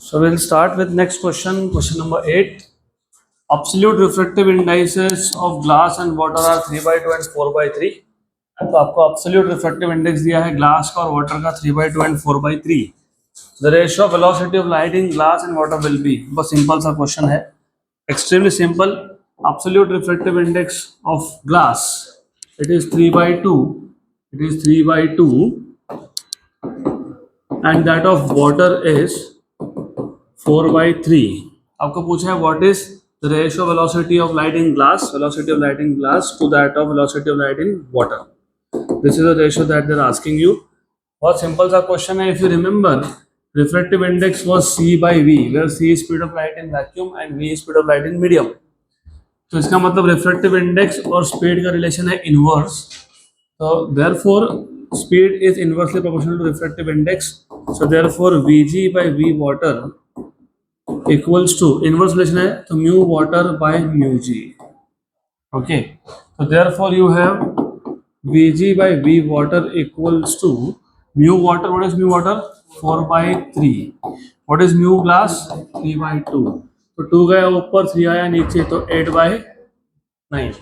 So we'll start with next question, question number 8. Absolute refractive indices of glass and water are 3/2 and 4/3. तो आपको absolute refractive index दिया है glass का और water का 3/2 and 4/3. The ratio of velocity of light in glass and water will be. बस simple सा question है, extremely simple. Absolute refractive index of glass, it is 3/2. It is 3/2, and that of water is 4/3. आपको पूछा है what is the ratio velocity of light in glass, velocity of light in glass to that of velocity of light in water. This is the ratio that they're asking you. बहुत simple सा question है. If you remember, refractive index was C by V, where C is speed of light in vacuum and V is speed of light in medium. तो इसका मतलब refractive index और speed का relation है inverse. So therefore speed is inversely proportional to refractive index. So therefore Vg by V water equals to, inverse relation है तो mu water by mu g. Okay, so therefore you have Vg by V water equals to mu water. What is mu water? 4/3. What is mu glass? 3/2. तो 2 गया ऊपर, 3 आया नीचे, तो 8/9.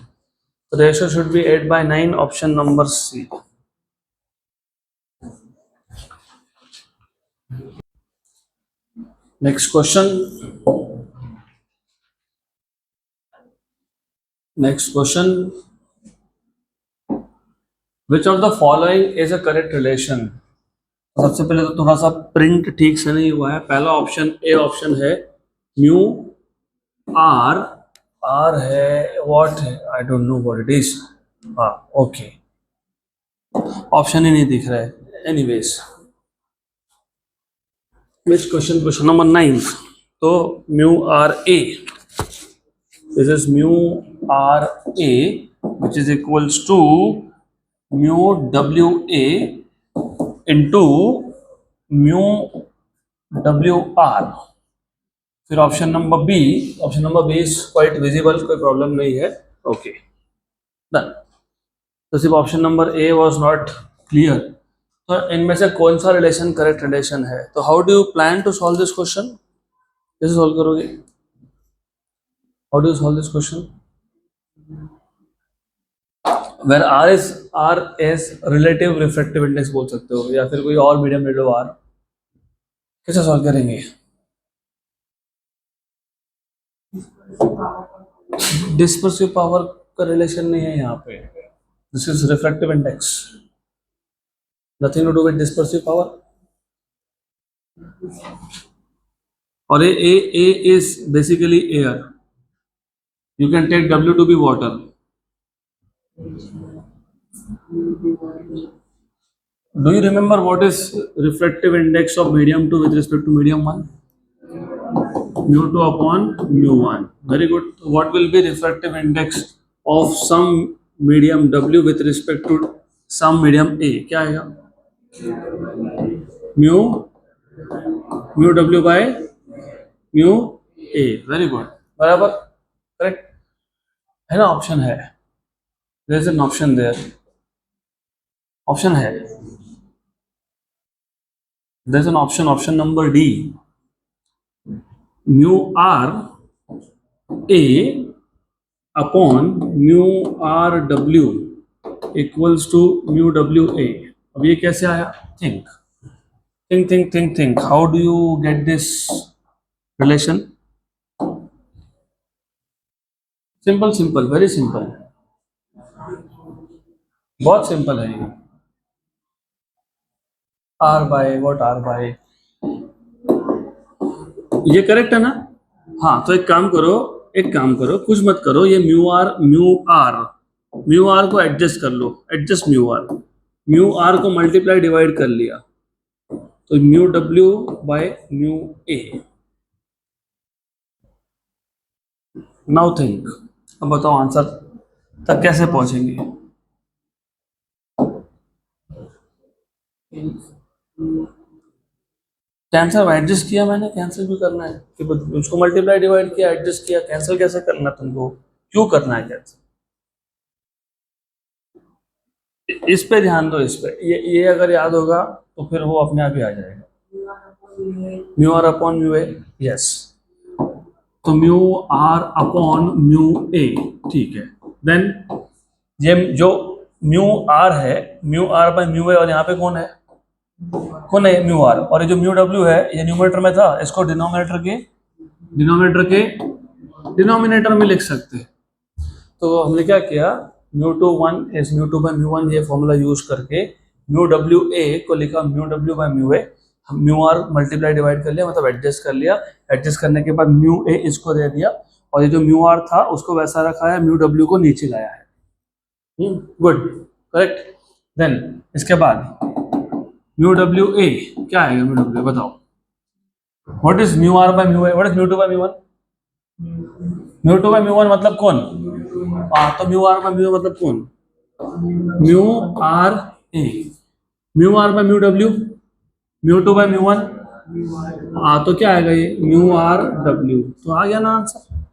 So ratio should be 8/9. Option number C. Next question. Next question. Which of the following is a correct relation? सबसे पहले तो थोड़ा सा प्रिंट ठीक से नहीं हुआ है. पहला ऑप्शन ए ऑप्शन है म्यू आर. आर है व्हाट है, I don't know what it is. हाँ ओके, ऑप्शन ही नहीं दिख रहा है. Anyways, next question, question number 9. तो mu R A, this is mu R A which is equals to mu W A into mu W R. फिर option number B. Option number B is quite visible, कोई problem नहीं है. Okay done. तो सिर्फ option number A was not clear. तो इनमें से कौन सा रिलेशन करेक्ट रिलेशन है? तो how do you plan to solve this question? कैसे सॉल्व करोगे? How do you solve this question? Where R is relative refractive index बोल सकते हो, या फिर कोई और मीडियम ले लो आर. कैसे सॉल्व करेंगे? डिस्पर्सिव पावर का रिलेशन नहीं है यहाँ पे. This is refractive index, nothing to do with dispersive power. और A is basically air. You can take W to B water. Do you remember what is refractive index of medium 2 with respect to medium 1? Mu 2 upon mu 1. Very good. What will be refractive index of some medium W with respect to some medium A? क्या आएगा? mu W by mu A. Very good. बराबर, correct है ना? Option है. There is an option there. Option है. There is an option. Option number D. Mu R A upon mu R W equals to mu W A. अब ये कैसे आया? Think. How do you get this relation? Simple, very simple. बहुत simple है ये. R by what? R by, ये correct है ना? हाँ, तो एक काम करो, कुछ मत करो. ये म्यू आर को एडजस्ट कर लो. एडजस्ट म्यू आर को मल्टीप्लाई डिवाइड कर लिया, तो mu W by mu A. Now think. अब बताओ आंसर तक कैसे पहुंचेंगे? कैंसिल एडजस्ट किया मैंने, कैंसिल भी करना है कि उसको मल्टीप्लाई डिवाइड किया, एडजस्ट किया. कैंसिल कैसे करना तुमको? क्यों करना है कैंसिल? इस पे ध्यान दो. इस पे ये अगर याद होगा तो फिर वो अपने आप ही आ जाएगा. Mu R upon mu A, yes, तो mu R upon mu A, ठीक है। देन ये जो म्यू आर है, mu R by mu A, और यहाँ पे कौन है म्यू आर, और ये जो म्यू डब्ल्यू है ये न्यूमरेटर में था, इसको डिनोमिनेटर में लिख सकते हैं। तो हमने क्या किया, mu two one is mu two by mu one, ये फॉर्मूला यूज करके म्यू डब्ल्यू ए को लिखा mu W by mu A, mu R multiply divide कर लिया, मतलब एडजस्ट कर लिया, एडजस्ट करने के बाद म्यू ए इसको दे दिया, और ये जो म्यू आर था उसको वैसा रखा है, म्यू डब्ल्यू को नीचे लाया है। Good, correct. देन इसके बाद म्यू डब्ल्यू ए क्या आएगा, म्यू डब्ल्यू बताओ, what is mu R by mu A, what is mu two by mu one, mu two by mu one मतलब कौन, तो म्यू आर बाय म्यू मतलब कौन, mu R A, mu R by mu W, mu two by mu one, तो क्या आएगा ये mu R W, तो आ गया ना आंसर,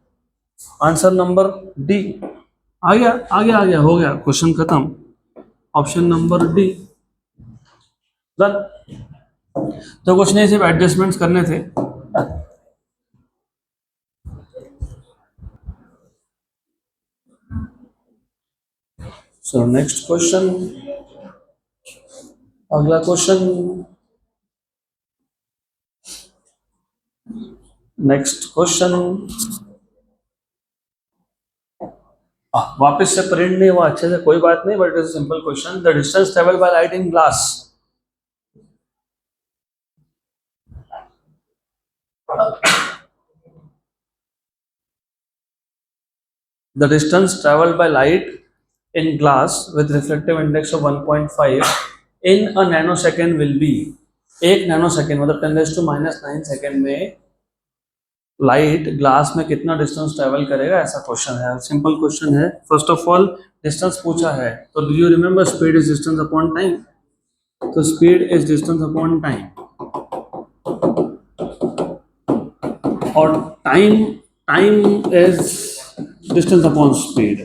आंसर नंबर डी आ गया, हो गया, क्वेश्चन खत्म, ऑप्शन नंबर डी डन। तो कुछ नहीं, सिर्फ एडजस्टमेंट्स करने थे। सो नेक्स्ट क्वेश्चन, अगला क्वेश्चन, नेक्स्ट क्वेश्चन, वापस से प्रिंट नहीं हुआ अच्छे से, कोई बात नहीं, but it is simple question. The distance travel by light in glass, the distance traveled by light in glass with refractive index of 1.5 in a nanosecond will be, एक नैनोसेकेंड मतलब 10⁻⁹ सेकेंड में लाइट ग्लास में कितना distance travel करेगा, ऐसा question है, simple question है। First of all distance पूछा है, तो do you remember speed is distance upon time, तो speed is distance upon time, और time is distance upon speed,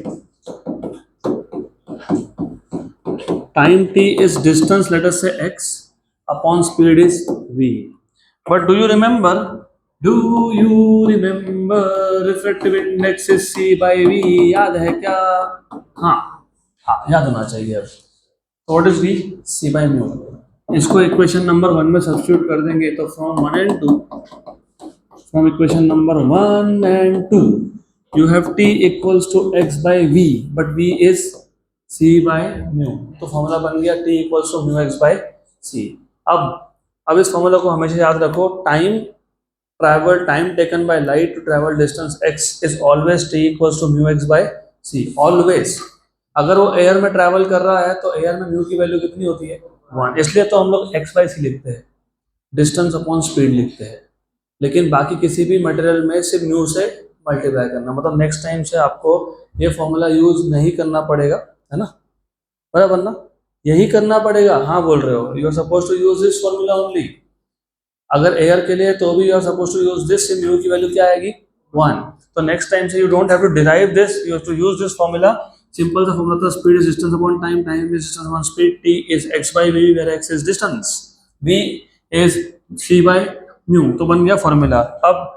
time t is distance, let us say x, upon speed is v, but do you remember refractive index is c by v, याद है क्या, हाँ याद होना चाहिए। अब तो what is v, c by mu, इसको इक्वेशन नंबर 1 में सब्स्टिट्यूट कर देंगे, तो from 1 and 2, from equation number 1 and 2 you have t equals to x by v, but v is c by mu, तो फॉर्मूला बन गया t equals to mu x by c। अब इस formula को हमेशा याद रखो, time taken by light to travel distance x is always t equals to mu x by c, always. अगर वो एयर में ट्रैवल कर रहा है तो एयर में म्यू की वैल्यू कितनी होती है, 1, इसलिए तो हम लोग x by c लिखते हैं, डिस्टेंस अपॉन स्पीड लिखते हैं, लेकिन बाकी किसी भी मटेरियल में सिर्फ म्यू से मल्टीप्लाई करना, मतलब नेक्स्ट टाइम से आपको ये फॉर्मूला यूज नहीं करना पड़ेगा, है ना, बराबर ना, यही करना पड़ेगा, हाँ बोल रहे हो, you are suppose to use this formula only, अगर एयर के लिए तो भी you are suppose to use this, mu की वैल्यू क्या आएगी 1, तो नेक्स्ट टाइम से you don't have to derive this, you have to use this formula, simple सा फॉर्मूला था, speed is distance upon time, time is distance upon speed, t is x by v where x is distance, v is c by mu, तो बन गया formula. अब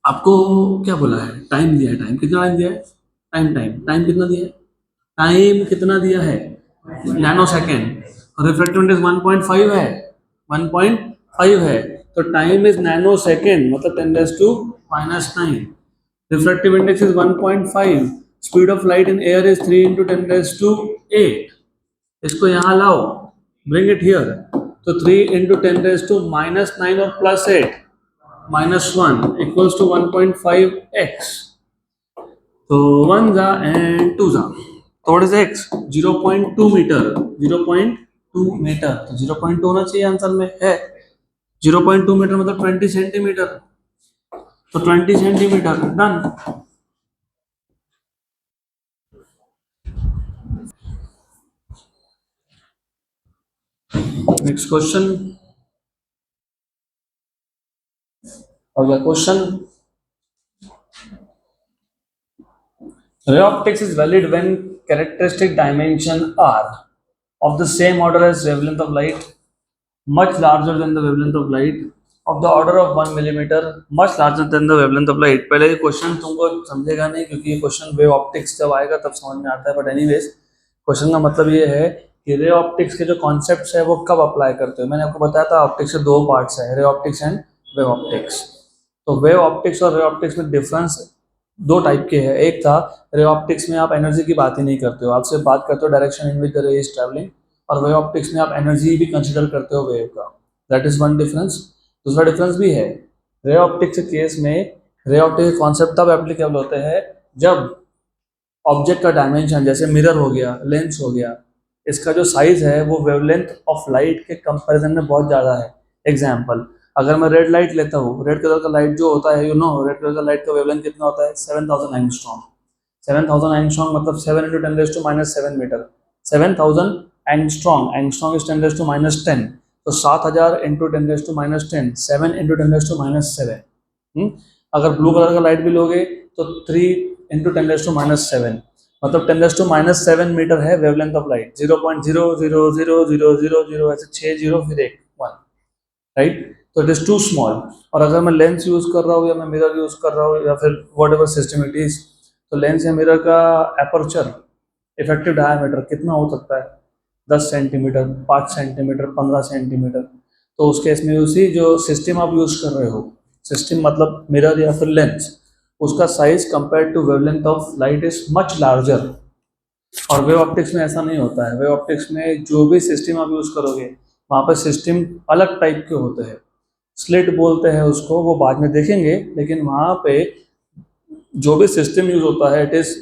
आपको क्या बोला है, टाइम दिया है, टाइम कितना टाइम दिया है, टाइम कितना दिया है, टाइम कितना दिया है, नैनो सेकेंड, और रिफ्रैक्टिव इंडेक्स 1.5 है, 1.5 है, तो टाइम इज नैनो सेकेंड, मतलब 10⁻⁹, refractive index is 1.5, speed of light in air is 3 × 10⁸, इसको यहाँ लाओ, ब्रिंग इट हियर, तो 3 × 10⁻⁹ और +8 -1 equals to 1.5x, तो 1 जा and 2 जा, तो what is x, 0.2 metre, 0.2 metre, तो 0.2 होना चाहिए आंसर में, है 0.2 मीटर मतलब 20 सेंटीमीटर, तो 20 सेंटीमीटर, डन। नेक्स्ट क्वेश्चन, अगला question, ray optics is valid when characteristic dimension are of the same order as wavelength of light, much larger than the wavelength of light of the order of 1 millimeter, much larger than the wavelength of light. पहले ये question तुमको समझेगा नहीं, क्योंकि ये question wave optics जब आएगा तब समझ में आता है, बट एनीवेज क्वेश्चन का मतलब ये है कि रे ऑप्टिक्स के जो कॉन्सेप्ट्स है वो कब अप्लाई करते हो। मैंने आपको बताया था ऑप्टिक्स के दो पार्ट्स है, ray optics and wave optics. तो वेव ऑप्टिक्स और रे ऑप्टिक्स में डिफरेंस दो टाइप के हैं। एक था रे ऑप्टिक्स में आप एनर्जी की बात ही नहीं करते हो, आप सिर्फ बात करते हो डायरेक्शन इन विच द रे इज ट्रैवलिंग, और वेव ऑप्टिक्स में आप एनर्जी भी कंसिडर करते हो वेव का। That is one difference. दूसरा डिफरेंस भी है, रे ऑप्टिक्स के केस में रे ऑप्टिक्स के कॉन्सेप्ट तब एप्लीकेबल होते हैं जब ऑब्जेक्ट का डायमेंशन, जैसे मिरर हो गया, लेंस हो गया, इसका जो साइज है वो वेवलेंथ ऑफ लाइट के कंपैरिजन में बहुत ज़्यादा है। एग्जाम्पल, अगर मैं रेड लाइट लेता हूँ, रेड कलर का लाइट जो होता है, रेड कलर का लाइट का वेवलेंथ कितना होता है, 7000 एंगस्ट्रॉम। 7000 एंगस्ट्रॉम मतलब 7 into 10⁻⁷ metre. 7000 angstrom, angstrom is 10⁻⁻10, तो 7000 इंटू 10⁻⁻10, 7 इंटू 10⁻⁷। अगर ब्लू कलर का लाइट भी लोगे तो 3 इंटू 10⁻⁷, मतलब 10⁻⁷ मीटर है वेवलेंथ ऑफ लाइट। 0.0000000 ऐसे 6 जीरो फिर एक 1, राइट। तो इट इज टू स्मॉल। और अगर मैं लेंस यूज कर रहा हूँ या मैं मिरर यूज कर रहा हूँ या फिर what ever system it is, तो लेंस या मिरर का एपर्चर इफेक्टिव डायमीटर कितना हो सकता है, 10 सेंटीमीटर, 5 सेंटीमीटर, 15 सेंटीमीटर। तो उस केस में उसी जो सिस्टम आप यूज कर रहे हो, सिस्टम मतलब मिरर या फिर लेंस, उसका size compare to wavelength of light is much larger. और वेव ऑप्टिक्स में ऐसा नहीं होता है। वेव ऑप्टिक्स में जो भी सिस्टम आप यूज करोगे वहाँ पर सिस्टम अलग टाइप के होते हैं, स्लिट बोलते हैं उसको, वो बाद में देखेंगे। लेकिन वहाँ पे जो भी सिस्टम यूज होता है it is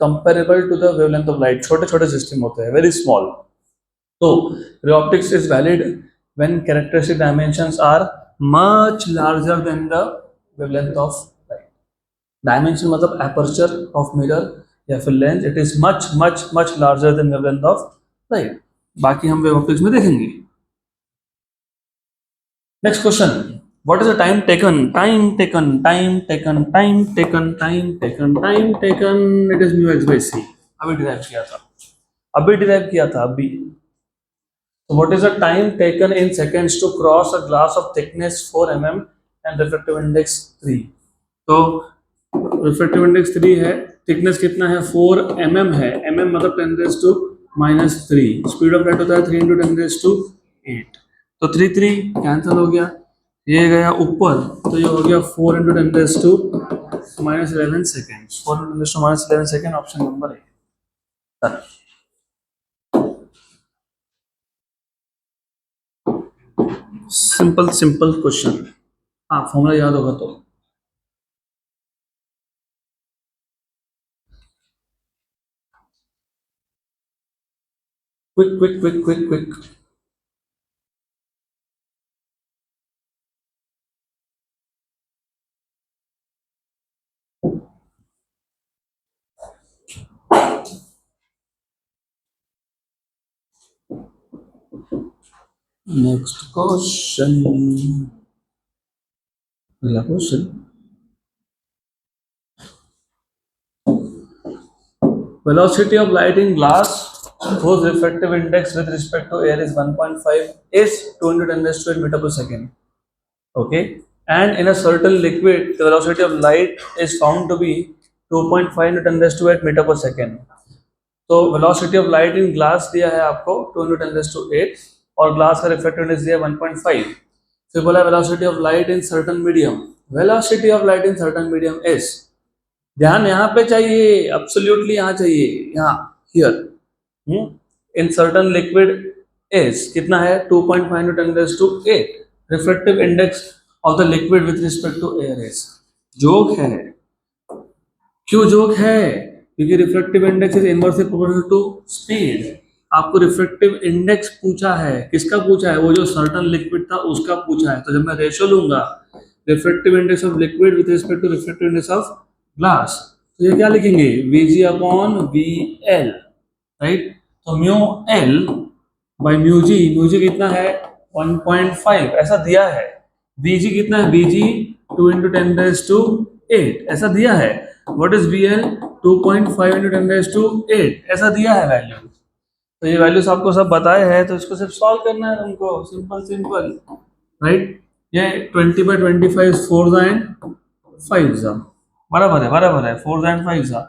comparable to the wavelength of light. छोटे छोटे सिस्टम होते हैं, वेरी स्मॉल। तो ray optics is valid when characteristic dimensions are much larger than the wavelength of light. Dimension मतलब एपर्चर ऑफ मिरर या फिर lens, it is much much much larger than wavelength of light. बाकी हम wave optics में देखेंगे। Next question, what is the time taken, time taken, time taken, time taken, time taken, time taken, it is mu x by c. अभी derive किया था, अभी derive किया था अभी। So what is the time taken in seconds to cross a glass of thickness 4 mm and refractive index 3? तो refractive index 3 है, thickness कितना है 4 mm है, mm मतलब 10⁻⁻3, स्पीड ऑफ लाइट होता है 3 इंटू 10⁸ तो 3 3 कैंसिल हो गया, ये गया ऊपर, तो ये हो गया 4 into 10⁻11 second, 4 into 10⁻11 second, option number ए। सिंपल सिंपल क्वेश्चन, हाँ फॉर्मूला याद होगा तो। Quick quick quick quick quick. Next question, अगला question, velocity of light in glass whose refractive index with respect to air is 1.5 is 2 into 10⁻⁸ meter per second. Okay, and in a certain liquid the velocity of light is found to be 2.5 into 10⁸ meter per second. तो velocity of light in glass दिया है आपको 2 into 10⁸ और glass का refractive index दिया है 1.5। फिर बोला velocity of light in certain medium, velocity of light in certain medium is, ध्यान यहाँ पे चाहिए, एब्सोल्युटली यहाँ चाहिए, यहाँ here, in certain liquid is कितना है 2.5 into 10⁸, refractive index of the liquid with respect to air is, joke है। क्यों जोक है, क्योंकि refractive index is inversely proportional to speed. आपको रिफ्रैक्टिव इंडेक्स पूछा है, किसका पूछा है, वो जो सर्टन लिक्विड था उसका पूछा है। तो जब मैं रेशो लूंगा refractive index of liquid with respect to refractive index of glass, तो ये क्या लिखेंगे, Vg अपॉन VL, राइट। तो mu L by mu G कितना है 1.5 ऐसा दिया है। Vg कितना है, Vg 2 into 10⁸ ऐसा दिया है। व्हाट इज VL 2.5 into 10⁸ ऐसा दिया है वैल्यू। तो ये वैल्यूज आपको सब बताए हैं, तो इसको सिर्फ सॉल्व करना है तुमको, सिंपल सिंपल, राइट। ये 20/25 4 एंड 5 जा, बराबर है 4 एंड 5 जा,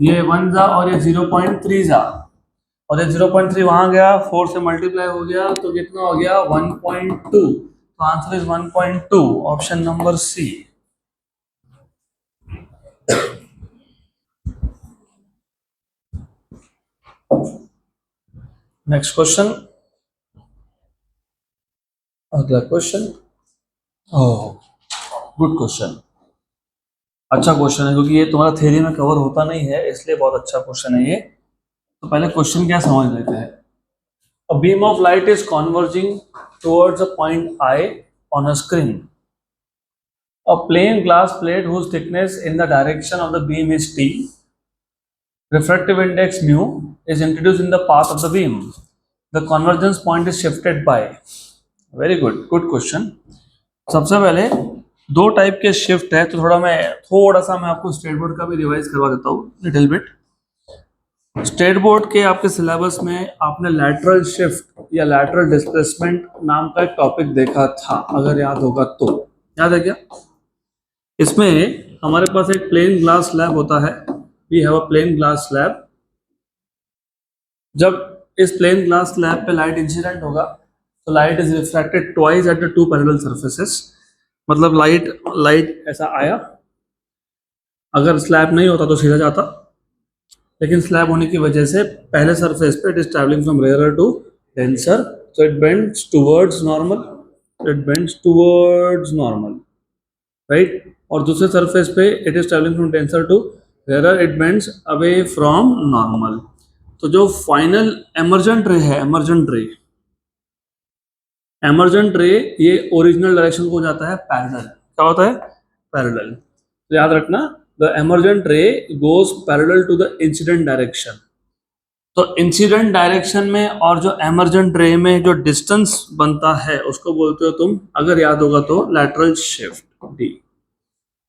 ये 1 जा और ये 0.3 जा, और ये 0.3 वहां गया, 4 से मल्टीप्लाई हो गया तो कितना हो गया 1.2, तो answer is 1.2, option number C. Next question, अगला क्वेश्चन। ओह, गुड क्वेश्चन, अच्छा क्वेश्चन है, क्योंकि ये तुम्हारा थ्योरी में कवर होता नहीं है, इसलिए बहुत अच्छा क्वेश्चन है ये। तो पहले क्वेश्चन क्या समझ लेते हैं। A beam of light is converging towards a point I on a screen. A plain glass plate whose thickness in the direction of the beam is T, refractive index mu, is introduced in the path of the beam. The convergence point is shifted by. Very good, good question. सबसे पहले दो type के shift है, तो थोड़ा सा मैं आपको स्ट्रेट बोर्ड का भी रिवाइज करवा देता हूँ लिटिल बिट। स्टेट बोर्ड के आपके सिलेबस में आपने लैटरल शिफ्ट या लैटरल डिस्प्लेसमेंट नाम का एक टॉपिक देखा था, अगर याद होगा तो। याद है क्या? इसमें हमारे पास एक प्लेन ग्लास स्लैब होता है, we have a plane glass slab. जब इस प्लेन ग्लास स्लैब पे लाइट इंसिडेंट होगा तो light is refracted twice at the two parallel surfaces. मतलब लाइट ऐसा आया, अगर स्लैब नहीं होता तो सीधा जाता, लेकिन स्लैब होने की वजह से पहले सरफेस पे it is travelling from rarer to denser, so it bends towards normal, right. और दूसरे सरफेस पे it is travelling from denser to rarer, it bends away from normal. तो जो फाइनल एमर्जेंट रे है, एमर्जेंट रे ये ओरिजिनल डायरेक्शन को जाता है पैरेलल। क्या होता है? पैरेलल। तो याद रखना, the emergent ray goes parallel to the incident direction. तो इंसिडेंट डायरेक्शन में और जो एमर्जेंट रे में जो डिस्टेंस बनता है उसको बोलते हो तुम, अगर याद होगा तो, लैटरल शिफ्ट डी,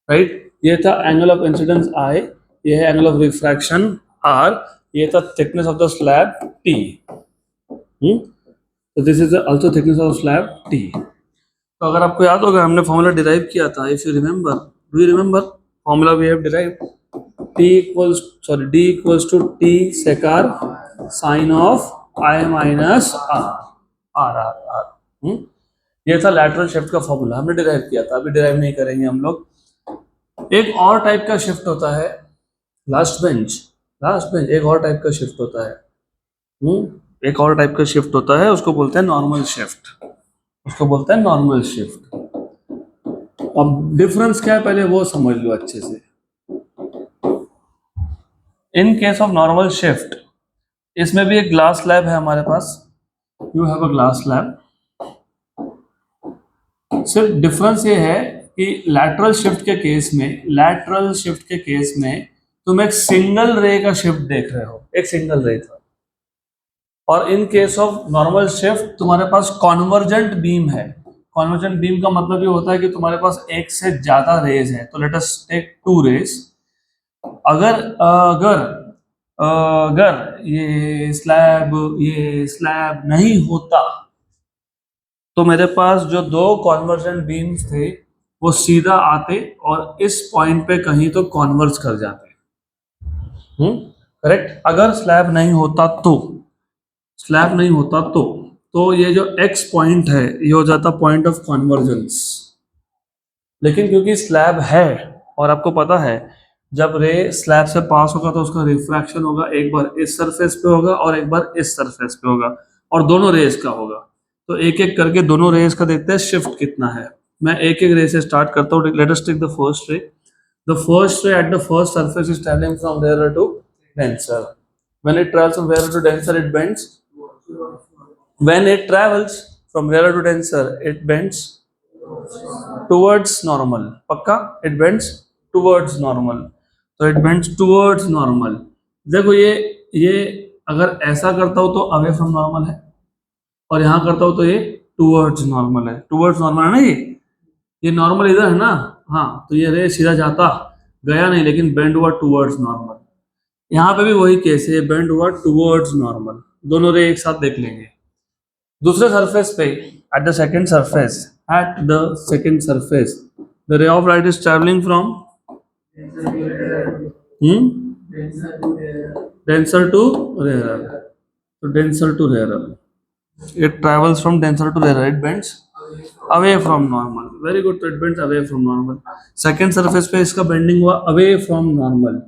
राइट। ये था एंगल ऑफ इंसिडेंस आई, ये है एंगल ऑफ रिफ्रैक्शन आर, ये था thickness of the slab t. तो this is also thickness of slab t. तो अगर आपको याद होगा हमने फॉर्मूला डिराइव किया था, if you remember, do you remember formula we have derived? d equals to t sec r sin of I minus r। ये था लैटरल शिफ्ट का फॉर्मूला, हमने डिराइव किया था, अभी डिराइव नहीं करेंगे हम लोग। एक और टाइप का शिफ्ट होता है लास्ट बेंच, एक और टाइप का शिफ्ट होता है, एक और टाइप का शिफ्ट होता है, उसको बोलते हैं नॉर्मल शिफ्ट, अब डिफरेंस क्या है पहले वो समझ लो अच्छे से। In case of normal shift, इसमें भी एक ग्लास स्लैब है हमारे पास, you have a glass slab. सिर्फ डिफरेंस ये है कि लैटरल शिफ्ट के केस में तुम एक सिंगल रे का शिफ्ट देख रहे हो, एक सिंगल रे था, और इन केस ऑफ नॉर्मल शिफ्ट तुम्हारे पास कॉन्वर्जेंट बीम है। कॉन्वर्जेंट बीम का मतलब ये होता है कि तुम्हारे पास एक से ज्यादा रेज है। तो let us take two rays. अगर अगर अगर ये स्लैब नहीं होता तो मेरे पास जो दो कॉन्वर्जेंट बीम्स थे वो सीधा आते और इस पॉइंट पे कहीं तो कॉन्वर्ज कर जाते, करेक्ट। अगर स्लैब नहीं होता तो ये जो एक्स पॉइंट है ये हो जाता पॉइंट ऑफ कॉन्वर्जेंस। लेकिन क्योंकि स्लैब है और आपको पता है जब रे स्लैब से पास होगा तो उसका रिफ्रैक्शन होगा, एक बार इस सरफेस पे होगा और एक बार इस सरफेस पे होगा, और दोनों रेज का होगा। तो एक एक करके दोनों रेज का देखते हैं शिफ्ट कितना है। मैं एक एक रे से स्टार्ट करता हूँ। Let us take the first ray. The first ray at the first surface is travelling from rarer to denser. When it travels from rarer to denser it bends. When it travels from rarer to denser it bends towards normal. पक्का? It bends towards normal. तो it bends towards normal. देखो ये अगर ऐसा करता हूं तो away from normal है, और यहां करता हूं तो ये टुवर्ड्स नॉर्मल है। टुवर्ड्स नॉर्मल है ना, ये नॉर्मल इधर है ना, हाँ, तो ये रे सीधा जाता, गया नहीं, लेकिन बेंड हुआ टुवर्ड्स नॉर्मल। यहाँ पे भी वही केस है, बेंड हुआ टुवर्ड्स नॉर्मल। दोनों रे एक साथ देख लेंगे। दूसरे सरफेस पे at the second surface the ray of light is travelling from denser to rarer. So denser to rarer. It travels from denser to rarer. It bends away from normal. Very good. So it bends away from normal. Second surface पे इसका bending हुआ away from normal.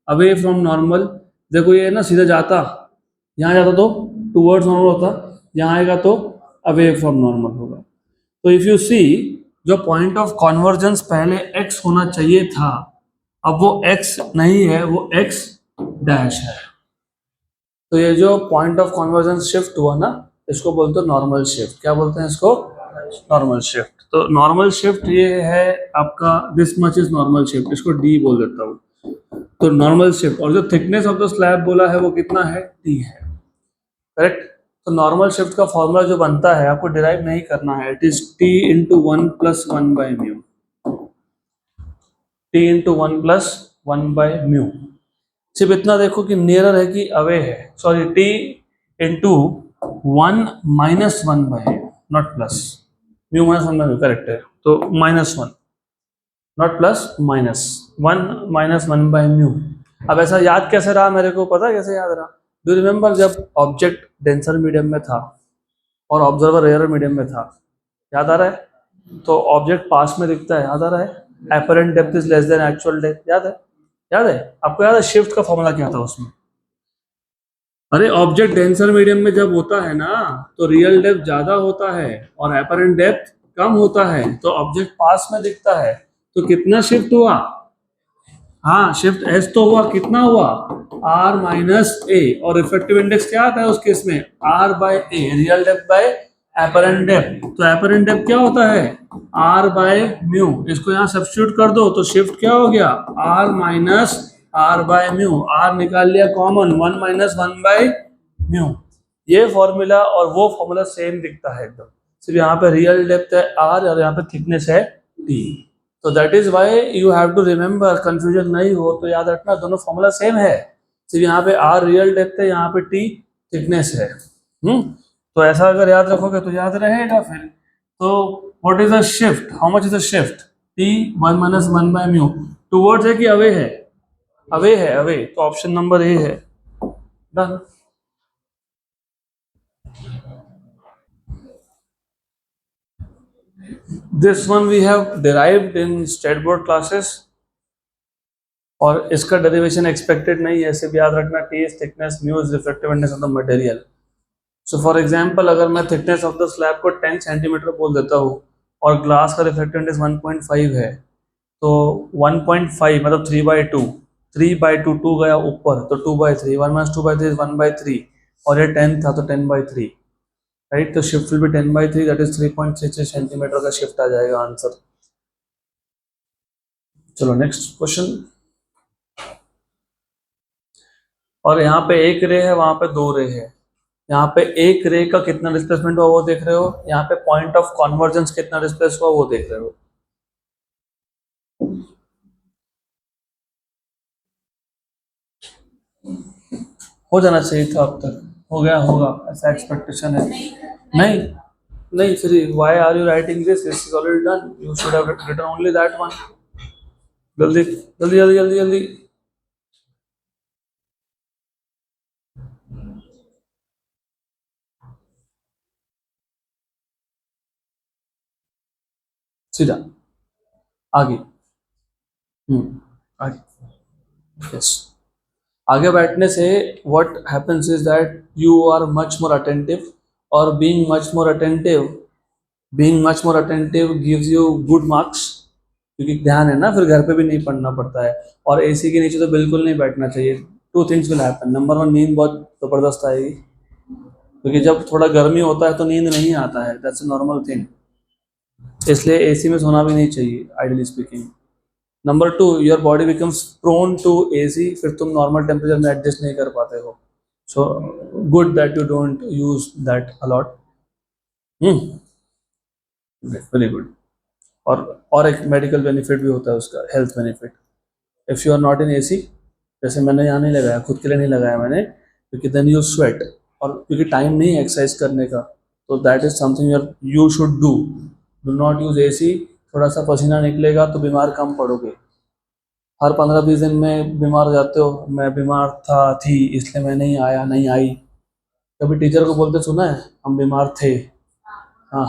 Away from normal. देखो ये ना सीधा जाता, यहाँ जाता तो towards normal होता, यहाँ आएगा तो away from normal होगा. तो if you see जो point of convergence पहले x होना चाहिए था, अब वो x नहीं है, वो x डैश है. तो ये जो पॉइंट ऑफ कन्वर्जेंस शिफ्ट हुआ ना, इसको बोलते हैं नॉर्मल शिफ्ट. क्या बोलते हैं इसको? Normal shift. तो नॉर्मल शिफ्ट ये है आपका, this much is normal shift, इसको डी बोल देता हूँ. तो नॉर्मल शिफ्ट. और जो थिकनेस ऑफ द स्लैब बोला है वो कितना है? टी है. करेक्ट. तो नॉर्मल शिफ्ट का फॉर्मूला जो बनता है आपको डिराइव नहीं करना है. It is T into 1 plus 1 by mu. T into 1 plus 1 by mu. सिर्फ इतना देखो कि नियरर है कि अवे है. Sorry, T into 1 minus 1 by not plus. Mu minus 1 by mu correct है. तो minus 1 not plus, minus 1 minus 1 by mu. अब ऐसा याद कैसे रहा मेरे को? पता कैसे याद रहा? डू रिमेंबर जब ऑब्जेक्ट डेंसर मीडियम में था और ऑब्जर्वर रेयर मीडियम में था? याद आ रहा है? तो ऑब्जेक्ट पास में दिखता है, याद आ रहा है? Apparent depth is less than actual depth. याद है? याद है आपको? याद है शिफ्ट का फॉर्मूला क्या था उसमें? अरे ऑब्जेक्ट डेंसर मीडियम में जब होता है ना, तो रियल डेप्थ ज्यादा होता है और एपरेंट डेप्थ कम होता है. तो ऑब्जेक्ट पास में दिखता है. तो कितना शिफ्ट हुआ? हाँ, शिफ्ट एस तो हुआ. कितना हुआ? R minus A. और रिफ्रैक्टिव इंडेक्स क्या आता है उस केस में? R by A. Real depth by apparent depth. तो एपरेंट डेप्थ क्या होता है? R by mu. इसको यहाँ सब्स्टिट्यूट कर दो तो शिफ्ट क्या हो गया? R minus R by mu. R निकाल लिया कॉमन, 1 माइनस 1 बाय म्यू. ये फॉर्मूला और वो फॉर्मूला सेम दिखता है एकदम. सिर्फ यहाँ पे रियल डेप्थ है आर और यहाँ पे थिकनेस है टी. तो that is why you have to remember. Confusion नहीं हो तो याद रखना दोनों फॉर्मूला सेम है. सिर्फ यहाँ पे आर रियल डेप्थ है, यहाँ पे टी थिकनेस है. तो ऐसा अगर याद रखोगे तो याद रहेगा फिर. तो what is the shift? How much is the shift? T 1 minus 1 by mu. Towards है कि अवे है? अवे है, अवे. तो ऑप्शन नंबर ए है. Done. This one we have derived in state board classes और इसका डेरिवेशन एक्सपेक्टेड नहीं है. सिर्फ याद रखना T is thickness, mu is refractive index of the material. So for example अगर मैं थिकनेस ऑफ द स्लैब को 10 सेंटीमीटर बोल देता हूँ और ग्लास का रिफ्रैक्टिव इंडेक्स 1.5 है, तो 1.5 मतलब 3/2. 3/2 2 गया ऊपर तो 2/3. 1 माइनस 2/3 इज 1/3 और ये 10 था तो 10/3. राइट. तो shift will be 10/3, that is 3.66 centimetre का शिफ्ट आ जाएगा आंसर. चलो नेक्स्ट क्वेश्चन. और यहाँ पे एक रे है, वहां पे 2 रे है. यहाँ पे एक रे का कितना डिस्प्लेसमेंट हुआ वो देख रहे हो. यहाँ पे पॉइंट ऑफ कन्वर्जेंस कितना डिस्प्लेस हुआ वो देख रहे हो. हो जाना चाहिए था अब तक. हो गया होगा ऐसा एक्सपेक्टेशन है. नहीं नहीं, फिर why are you writing this? This is already done. You should have written only that one. जल्दी जल्दी जल्दी जल्दी जल्दी. सीधा आगे. आगे. यस. आगे बैठने से what happens is that you are much more attentive. और being much more attentive gives you good marks. क्योंकि ध्यान है ना, फिर घर पे भी नहीं पढ़ना पड़ता है. और एसी के नीचे तो बिल्कुल नहीं बैठना चाहिए. 2 थिंग्स विल हैपन. नंबर 1, नींद बहुत जबरदस्त आएगी क्योंकि जब थोड़ा गर्मी होता है तो नींद नहीं आता है. That's a normal thing. इसलिए एसी में सोना भी नहीं चाहिए ideally speaking. Number 2, your body becomes prone to AC. फिर तुम नॉर्मल टेम्परेचर में एडजस्ट नहीं कर पाते हो. So good that you don't use that a lot. Very good. और एक मेडिकल बेनिफिट भी होता है उसका, health benefit. If you are not in AC, जैसे मैंने यहाँ नहीं लगाया, खुद के लिए नहीं लगाया मैंने, क्योंकि देन यू स्वेट और क्योंकि टाइम नहीं है एक्सरसाइज करने का, तो that is something you should do not use AC. थोड़ा सा पसीना निकलेगा तो बीमार कम पड़ोगे। हर 15-20 दिन में बीमार हो जाते हो, मैं बीमार थी इसलिए मैं नहीं आया नहीं आई। कभी टीचर को बोलते सुना है हम बीमार थे? हाँ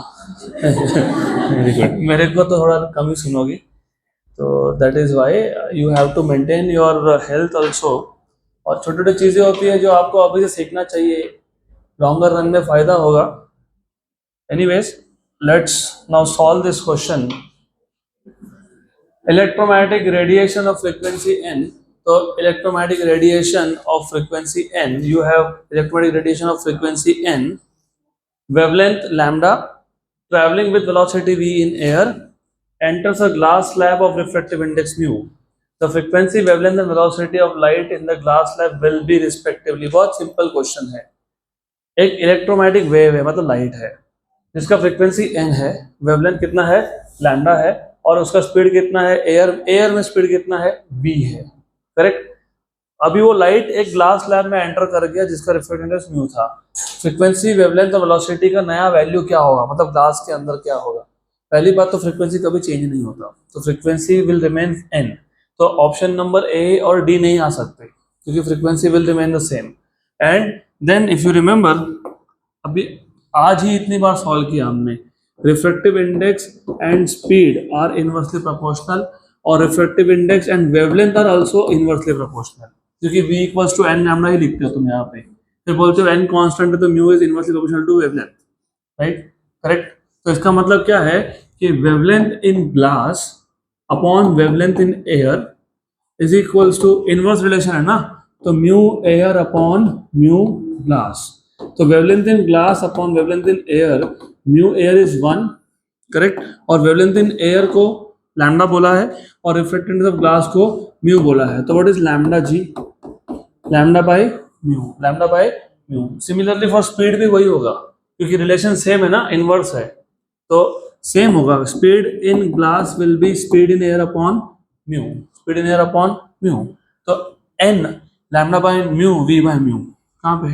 वेरी गुड। मेरे को तो थोड़ा कम ही सुनोगी। तो that is why you have to maintain your health also. और छोटी छोटी चीज़ें होती हैं जो आपको अभी से सीखना चाहिए, लॉन्गर रन में फ़ायदा होगा। Anyways, let's now solve this question. Electromagnetic radiation of frequency n, तो electromagnetic radiation of frequency n, you have electromagnetic radiation of frequency n, wavelength lambda, traveling with velocity v in air, enters a glass slab of refractive index mu. The frequency, wavelength and velocity of light in the glass slab will be respectively. बहुत simple question है। एक electromagnetic wave है, मतलब light है, जिसका frequency n है, wavelength कितना है, लैम्डा है, और उसका स्पीड कितना है, एयर में स्पीड कितना है, v है। करेक्ट। अभी वो लाइट एक ग्लास स्लैब में एंटर कर गया जिसका रिफ्रैक्टिव इंडेक्स म्यू था। फ्रीक्वेंसी, वेवलेंथ और वेलोसिटी का नया वैल्यू क्या होगा, मतलब ग्लास के अंदर क्या होगा? पहली बात तो फ्रीक्वेंसी कभी चेंज नहीं होता, तो फ्रीक्वेंसी विल रिमेन n। तो ऑप्शन नंबर ए और डी नहीं आ सकते क्योंकि frequency will remain the same. And then if you remember, अभी आज ही इतनी बार सॉल्व किया हमने, refractive index and speed are inversely proportional, और refractive index and wavelength are also inversely proportional, क्योंकि v equals to n lambda ही लिखते हो तुम यहाँ पे। फिर बोलते हो n कांस्टेंट है तो mu is inversely proportional to wavelength, right? Correct. तो इसका मतलब क्या है कि wavelength in glass upon wavelength in air is equals to inverse relation है ना, तो mu air upon mu glass. तो wavelength in glass upon wavelength in air, mu air is 1, correct, और वेवलेंथ इन एयर को lambda बोला है और refractive index of glass को म्यू बोला है। तो what is lambda G? Lambda by mu, lambda by mu. Similarly for speed भी वही होगा क्योंकि रिलेशन सेम है ना, इनवर्स है, तो सेम होगा। Speed in glass will be speed in air upon mu, speed in air upon mu. तो n lambda by mu v by mu, कहाँ पे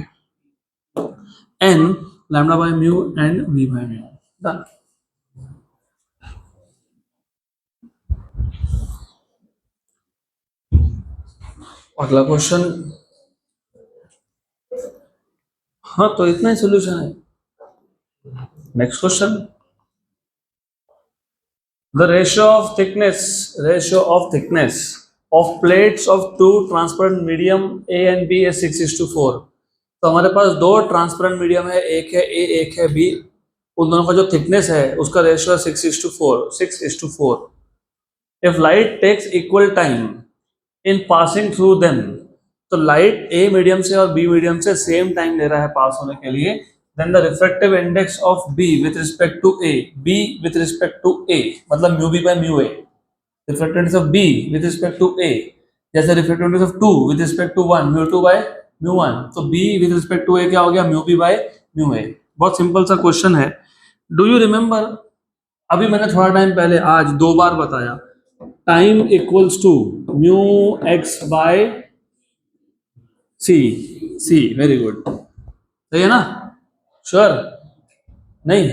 n lambda by mu and v by mu. Done. अगला question. हाँ, तो इतना ही solution है। Next question. The ratio of thickness of plates of two transparent medium A and B is 6:4। तो हमारे पास दो ट्रांसपेरेंट मीडियम है, एक है A एक है B, उन दोनों का जो थिकनेस है उसका रेशियो है 6:4। If light takes equal time in passing through them, तो लाइट A मीडियम से और B मीडियम से सेम टाइम ले रहा है पास होने के लिए, then the refractive index of B with respect to A, B with respect to A, मतलब mu B by mu A, refractive index of B with respect to A, जैसे refractive index of 2 with respect to 1, mu 2 by mu 1, तो B with respect to A क्या हो गया, mu B by mu A। बहुत सिंपल सा question है। Do you remember, अभी मैंने थोड़ा टाइम पहले आज 2 बार बताया, time equals to mu X by C. Very good, सही है ना? श्योर? नहीं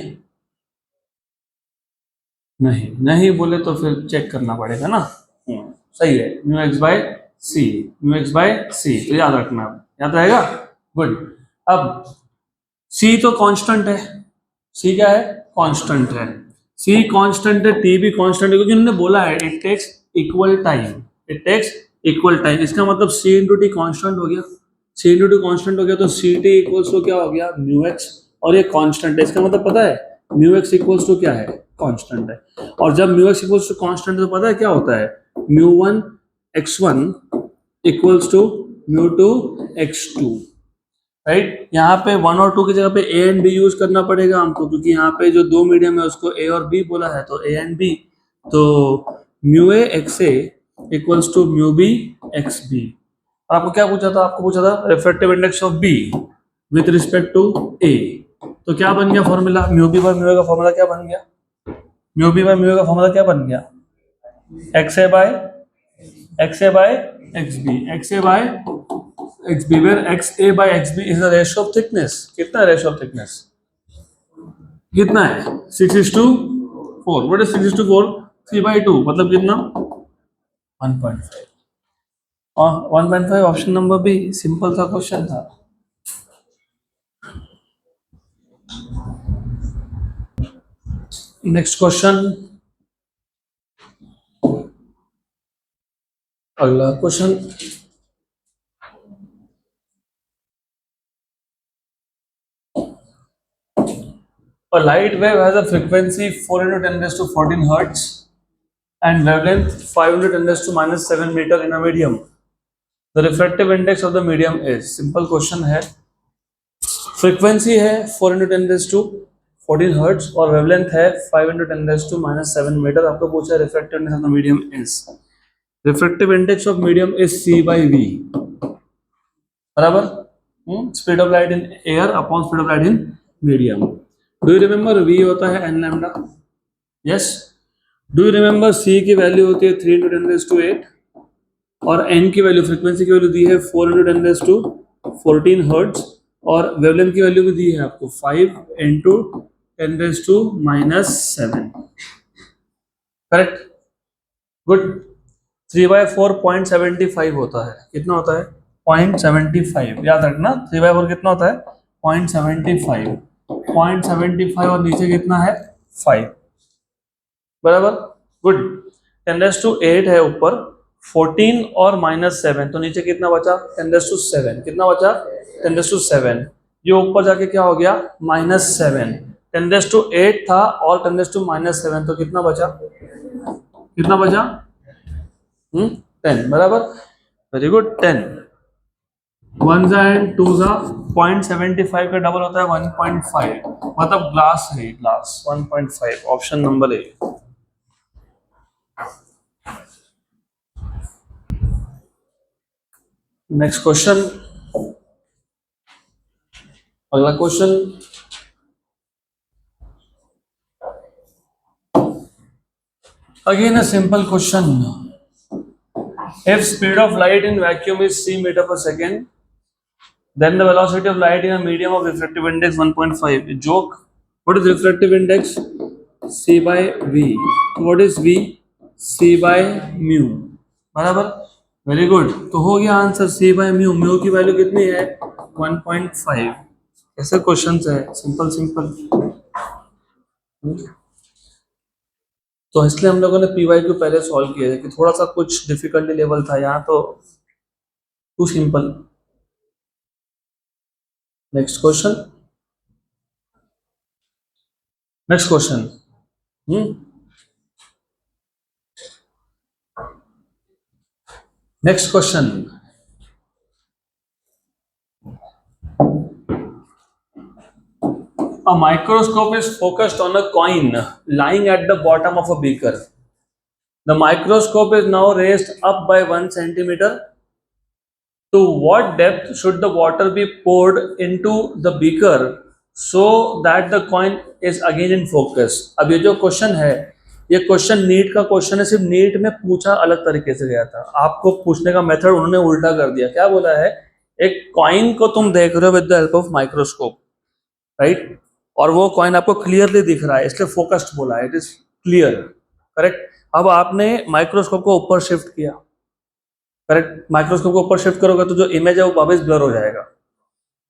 नहीं नहीं बोले तो फिर चेक करना पड़ेगा ना। सही है, mu X by C, mu X by सी, तो याद रखना, याद रहेगा। गुड। अब सी तो कांस्टेंट है, सी क्या है, कांस्टेंट है, सी कांस्टेंट है, टी भी कांस्टेंट है, क्योंकि उन्होंने बोला है it takes equal time, it takes equal time. इसका मतलब सी इंटू टी कांस्टेंट हो गया, सी इंटू टी कांस्टेंट हो गया, तो सी टी इक्वल्स टू क्या हो गया, म्यू एक्स, और ये कांस्टेंट है। इसका मतलब पता है म्यू एक्स इक्वल्स टू क्या है, कांस्टेंट है। और जब mu X equals to constant तो पता है क्या होता है, mu one X one equals to mu two X two, right. यहाँ पे 1 और 2 की जगह पे ए एंड बी यूज करना पड़ेगा हमको, क्योंकि यहाँ पे जो दो मीडियम है उसको ए और बी बोला है, तो ए एंड बी, तो mu A x A equals to mu B x B. आपको क्या पूछा था, आपको पूछा था refractive index of B with respect to A, तो क्या बन गया formula, mu B by mu A का फॉर्मूला क्या बन गया, mu B by mu A का फॉर्मूला क्या बन गया, x A by x B, x A by x B where x A by X B is the ratio of thickness. कितना ratio of thickness कितना है? 6:4. What is 6:4? 3/2 मतलब कितना? 1.5. और 1.5 ऑप्शन नंबर बी. सिंपल सा क्वेश्चन था. Next question. अगला question. A light wave has a frequency 4 into 10 raised to 14 hertz and wavelength 500 10 raised to minus 7 meter in a medium. The refractive index of the medium is. Simple question है. Frequency है 4 into 10 raised to 14 hertz और wavelength है 5 into 10 raised to minus 7 meter. आपको पूछा है refractive index of the medium is. Refractive index of medium is C by V. बराबर. Speed of light in air upon speed of light in medium. Do you remember V होता है n lambda? Yes. Do you remember C की value होती है 3 into 10 raised to 8 और n की value frequency की value दी है 4 into 10 raised to 14 hertz और वेवलेंथ की वैल्यू भी दी है आपको 5 into 10 raised to minus 7. Correct. Good. 3/4 0.75 होता है. कितना होता है? 0.75. याद रखना 3/4 कितना होता है? 0.75. 0.75 और नीचे कितना है? 5. बराबर. गुड. 10 raised to 8 है ऊपर, 14 और -7 तो नीचे कितना बचा? 10 raised to 7. कितना बचा? 10 raised to 7. ये ऊपर जाके क्या हो गया? -7. 10 raised to 8 था और 10 raised to -7 तो कितना बचा? कितना बचा? 10. बराबर. Very good. 10. 1 and 2 0.75 का डबल होता है 1.5 मतलब ग्लास है. Glass 1.5. Option number A. Next question. अगला question. Again a simple question. If speed of light in vacuum is c meter per second, then the velocity of light in a medium of refractive index 1.5. Joke. What is refractive index? C by V. What is V? C by mu. बराबर. Very good. तो हो गया answer C by mu. Mu की value कितनी है? 1.5. ऐसे question है. Simple simple. तो इसलिए हम लोगों ने पीवाई को पहले सॉल्व किया है कि थोड़ा सा कुछ डिफिकल्टी लेवल था. यहाँ तो too simple. Next question. Next question. Next question. A microscope is focused on a coin lying at the bottom of a beaker. The microscope is now raised up by 1 centimeter. To what depth should the water be poured into the beaker so that the coin is again in focus? अब ये जो question है, ये question NEET का question है. सिर्फ NEET में पूछा अलग तरीके से गया था. आपको पूछने का मेथड उन्होंने उल्टा कर दिया. क्या बोला है? एक कॉइन को तुम देख रहे हो with the help of microscope, right? और वो कॉइन आपको क्लियरली दिख रहा है, इसलिए फोकस्ड बोला है. It is clear. करेक्ट. अब आपने माइक्रोस्कोप को ऊपर शिफ्ट किया. करेक्ट. माइक्रोस्कोप को ऊपर शिफ्ट करोगे तो जो इमेज है वो वापस ब्लर हो जाएगा.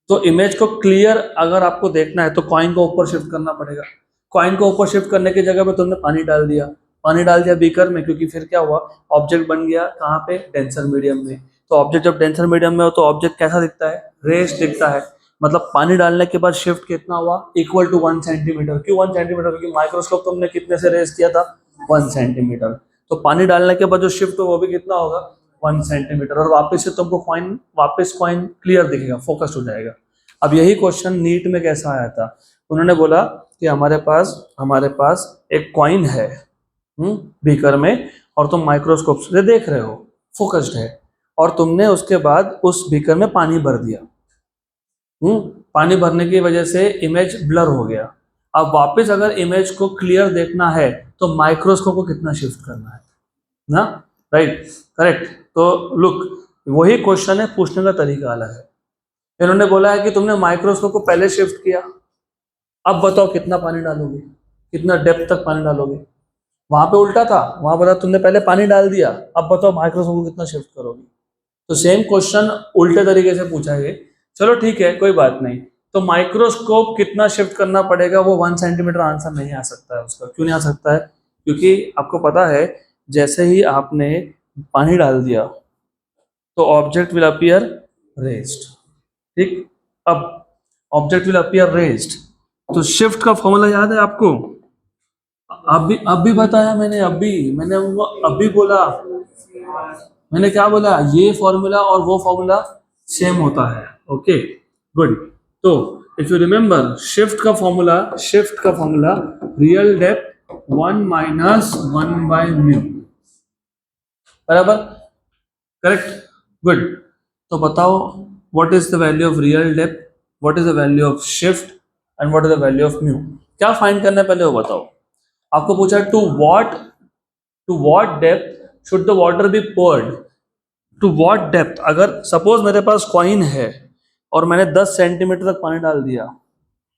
तो इमेज को क्लियर अगर आपको देखना है तो कॉइन को ऊपर शिफ्ट करना पड़ेगा. कॉइन को ऊपर शिफ्ट करने की जगह पे तुमने पानी डाल दिया. पानी डाल दिया बीकर में, क्योंकि फिर क्या हुआ? ऑब्जेक्ट बन गया कहाँ पे? डेंसर मीडियम में. तो ऑब्जेक्ट जब डेंसर मीडियम में हो तो ऑब्जेक्ट कैसा दिखता है? रेस्ड दिखता है. मतलब पानी डालने के बाद शिफ्ट कितना हुआ? Equal to 1 centimetre. क्यों 1 सेंटीमीटर? क्योंकि माइक्रोस्कोप तुमने कितने से रेस किया था? 1 सेंटीमीटर. तो पानी डालने के बाद जो शिफ्ट हो वो भी कितना होगा? 1 सेंटीमीटर. और वापस से तुमको कॉइन क्लियर दिखेगा, फोकस्ड हो जाएगा. अब यही क्वेश्चन नीट में कैसा आया था? उन्होंने बोला कि हमारे पास एक कॉइन है बीकर में और तुम माइक्रोस्कोप से देख रहे हो, फोकस्ड है, और तुमने उसके बाद उस बीकर में पानी भर दिया. पानी भरने की वजह से इमेज ब्लर हो गया. अब वापस अगर इमेज को क्लियर देखना है तो माइक्रोस्कोप को कितना शिफ्ट करना है ना? राइट. करेक्ट. तो लुक, वही क्वेश्चन है, पूछने का तरीका अलग है। इन्होंने बोला है कि तुमने माइक्रोस्कोप को पहले शिफ्ट किया, अब बताओ कितना पानी डालोगे, कितना डेप्थ तक पानी डालोगे। वहां पे उल्टा था, वहां बताओ तुमने पहले पानी डाल दिया, अब बताओ माइक्रोस्कोप को कितना शिफ्ट करोगे। तो सेम क्वेश्चन उल्टे तरीके से पूछा है। चलो ठीक है, कोई बात नहीं। तो माइक्रोस्कोप कितना शिफ्ट करना पड़ेगा, वो 1 सेंटीमीटर आंसर नहीं आ सकता है उसका। क्यों नहीं आ सकता है? क्योंकि आपको पता है जैसे ही आपने पानी डाल दिया तो ऑब्जेक्ट विल अपीयर रेज्ड। ठीक, अब ऑब्जेक्ट विल अपीयर रेज्ड, तो शिफ्ट का फॉर्मूला याद है आपको? अभी बताया मैंने, मैंने उनको अभी बोला। मैंने क्या बोला? ये फॉर्मूला और वो फॉर्मूला सेम होता है। Okay good. तो इफ यू रिमेंबर शिफ्ट का formula real depth 1 minus 1 by mu, बराबर, करेक्ट, गुड। तो बताओ what is the value of real depth, what is the value of shift and what is the value of mu. क्या find करना है पहले वो बताओ। आपको पूछा to what depth should the water be poured, to what depth. अगर suppose मेरे पास कॉइन है और मैंने 10 सेंटीमीटर तक पानी डाल दिया,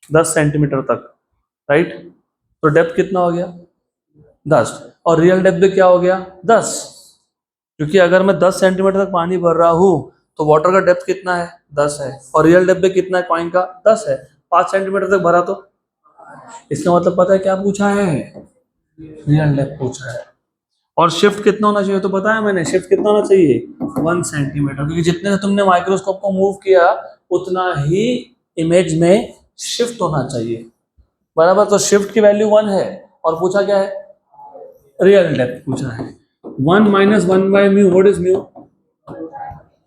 10 सेंटीमीटर तक, राइट, तो डेप्थ कितना हो गया? 10। और रियल डेप्थ भी क्या हो गया? 10। क्योंकि अगर मैं 10 सेंटीमीटर तक पानी भर रहा हूं तो वाटर का डेप्थ कितना है? 10 है। और रियल डेप्थ भी कितना है कॉइन का? 10 है। 5 सेंटीमीटर तक भरा तो इसका मतलब पता है क्या पूछा है? रियल डेप्थ पूछा है। और शिफ्ट कितना होना चाहिए तो बताया मैंने, शिफ्ट कितना होना चाहिए? 1 सेंटीमीटर, क्योंकि जितने से तुमने माइक्रोस्कोप को मूव किया उतना ही इमेज में शिफ्ट होना चाहिए, बराबर। तो शिफ्ट की वैल्यू 1 है और पूछा क्या है? रियल डेप्थ पूछा है। 1 minus 1 by mu, what is mu?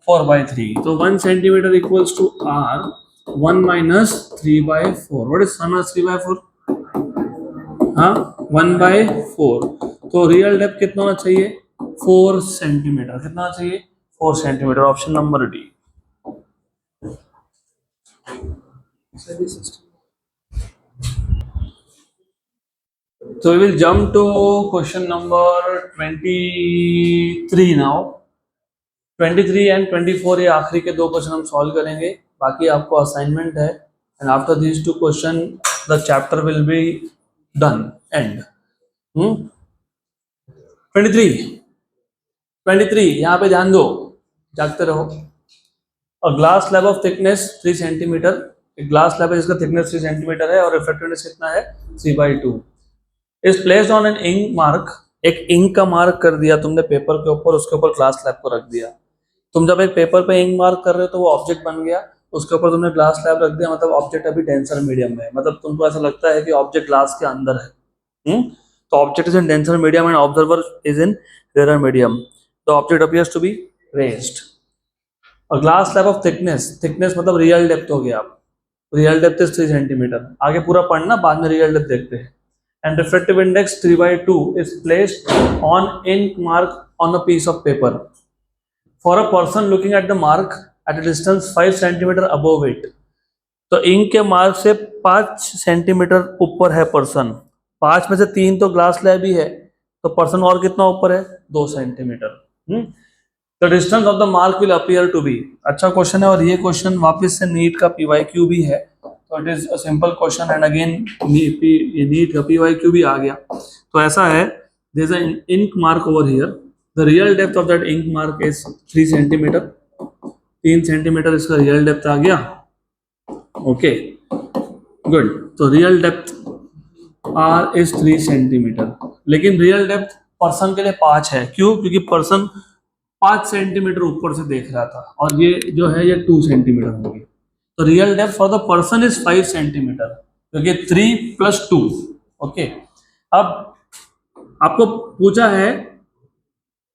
4/3। तो 1 centimetre equals to R 1 minus 3/4, what is 1 minus 3/4? हाँ, 1/4। तो रियल डेप्थ कितना होना चाहिए? 4 सेंटीमीटर। कितना होना चाहिए? 4 centimetre. Option number D. So we will jump to question number 23 now. 23 and 24 ये आखिरी के दो क्वेश्चन हम सॉल्व करेंगे, बाकी आपको असाइनमेंट है। And after these two question the chapter will be done, and. 23 यहाँ पे ध्यान दो, जागते रहो। और glass slab of thickness 3 centimetre, एक ग्लास स्लैब है जिसका थिकनेस 3 सेंटीमीटर है और रिफ्रैक्टिव इंडेक्स कितना है? 3/2। Is placed on an ink mark, एक इंक का मार्क कर दिया तुमने पेपर के ऊपर, उसके ऊपर ग्लास स्लैब को रख दिया। तुम जब एक पेपर पे इंक मार्क कर रहे हो तो वो ऑब्जेक्ट बन गया, उसके ऊपर तुमने ग्लास स्लैब रख दिया, मतलब ऑब्जेक्ट अभी डेंसर मीडियम में है, मतलब तुमको ऐसा लगता है कि ऑब्जेक्ट ग्लास के अंदर है। तो object is in denser medium and observer is in rarer medium, the object appears to be raised. और ग्लास स्लैब ऑफ थिकनेस मतलब रियल डेप्थ हो गया। आप रियल डेप्थ इज 3 सेंटीमीटर, आगे पूरा पढ़ना, बाद में रियल डेप्थ देखते हैं। And refractive index 3/2 is placed on ink mark on a piece of paper for a person looking at the mark at a distance 5 centimeter above it. तो ink के mark से 5 सेंटीमीटर ऊपर है person, 5 में से 3 तो ग्लास स्लैब ही है, तो पर्सन और कितना ऊपर है? 2 centimetre. The distance of the mark will appear to be, अच्छा क्वेश्चन है। और ये क्वेश्चन वापस से नीट का PYQ भी है, तो it is a simple question and again NEET का PYQ भी आ गया। तो ऐसा है, there is an ink mark over here, the real depth of that ink mark is 3 centimetre, 3 centimetre इसका रियल डेप्थ आ गया। Okay good. तो real depth R is 3 centimetre, लेकिन रियल डेप्थ पर्सन के लिए 5 है। क्यों? क्योंकि पर्सन 5 सेंटीमीटर ऊपर से देख रहा था और ये जो है ये 2 सेंटीमीटर होगी। तो real depth for the person is 5 centimetre, क्योंकि 3 + 2। ओके, अब आपको पूछा है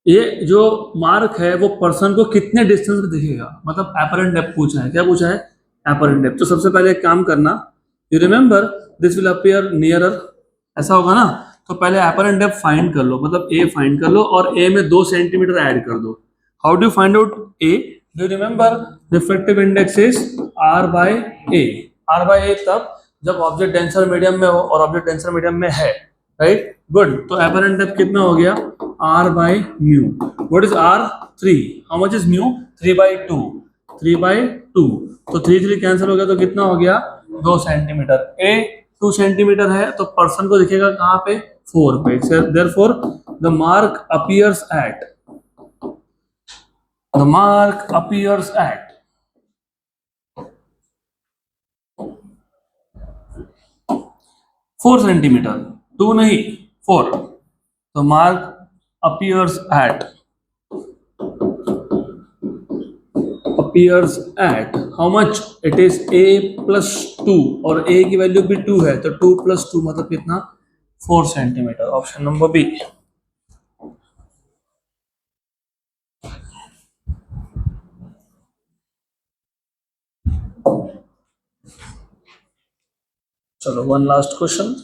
ये जो मार्क है वो पर्सन को कितने डिस्टेंस में दिखेगा, मतलब एपरेंट डेप्थ पूछा है। क्या पूछा है? Apparent depth. तो सबसे पहले एक काम करना, you remember this will appear nearer, ऐसा होगा ना। तो पहले एपरेंट डेप्थ फाइंड कर लो, मतलब ए फाइंड कर लो और ए में 2 सेंटीमीटर ऐड कर दो। How do find out A? Do remember refractive index is R/A। R/A तब जब ऑब्जेक्ट डेंसर मीडियम में हो और ऑब्जेक्ट डेंसर मीडियम में है, राइट, गुड। तो एपरेंट डेप्थ कितना हो गया? r by mu. What is r? 3. How much is mu? 3 by 2. 3 by 2. तो 3 3 कैंसिल हो गया, तो कितना हो गया? 2 सेंटीमीटर. a 2 सेंटीमीटर है तो पर्सन को दिखेगा कहाँ पे? 4 पे. Therefore the mark appears at 4 centimetre. 2 नहीं, 4. तो mark appears at how much? It is a plus 2 और a की वैल्यू भी 2 है तो 2 plus 2 मतलब कितना? 4 सेंटीमीटर. Option number B. चलो one last question.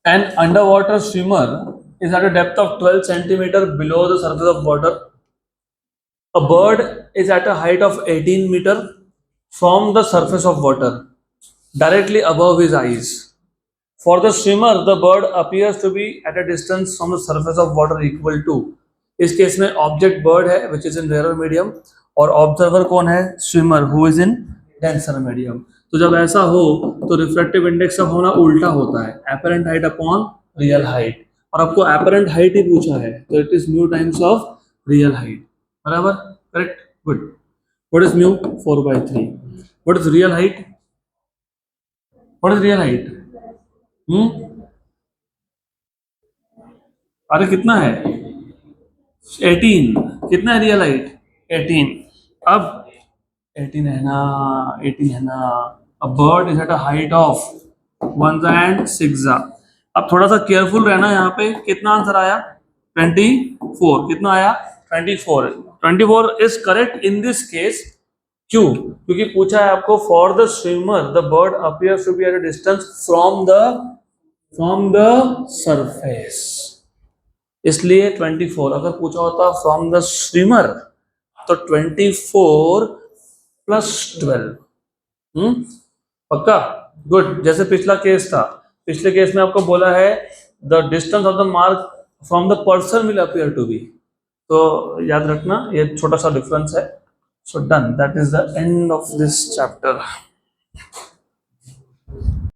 An underwater swimmer is at a depth of 12 centimeter below the surface of water. A bird is at a height of 18 meter from the surface of water, directly above his eyes. For the swimmer, the bird appears to be at a distance from the surface of water equal to. इस case में object bird है which is in rarer medium और observer कौन है? Swimmer who is in denser medium. तो जब ऐसा हो तो रिफ्रैक्टिव इंडेक्स का होना उल्टा होता है, apparent height upon real height. और आपको एपरेंट हाइट ही पूछा है तो it is mu times of real height. बराबर? Correct. Good. What is mu? 4/3. What is real height? अरे कितना है? 18. कितना है रियल हाइट? 18. अब 18 है ना? 18 है ना? A bird is at a height of 1 and 6. अब थोड़ा सा केयरफुल रहना यहाँ पे. कितना आंसर आया? 24. कितना आया? 24. 24 is correct in this case. क्यों? क्योंकि पूछा है आपको for the swimmer the bird appears to be at a distance from the surface, इसलिए 24. अगर पूछा होता फ्रॉम द स्विमर तो 24 प्लस 12. पक्का? गुड. जैसे पिछला केस था, पिछले केस में आपको बोला है the distance of the mark from the person will appear to be. तो याद रखना ये छोटा सा डिफरेंस है. So done. That is the end of this chapter.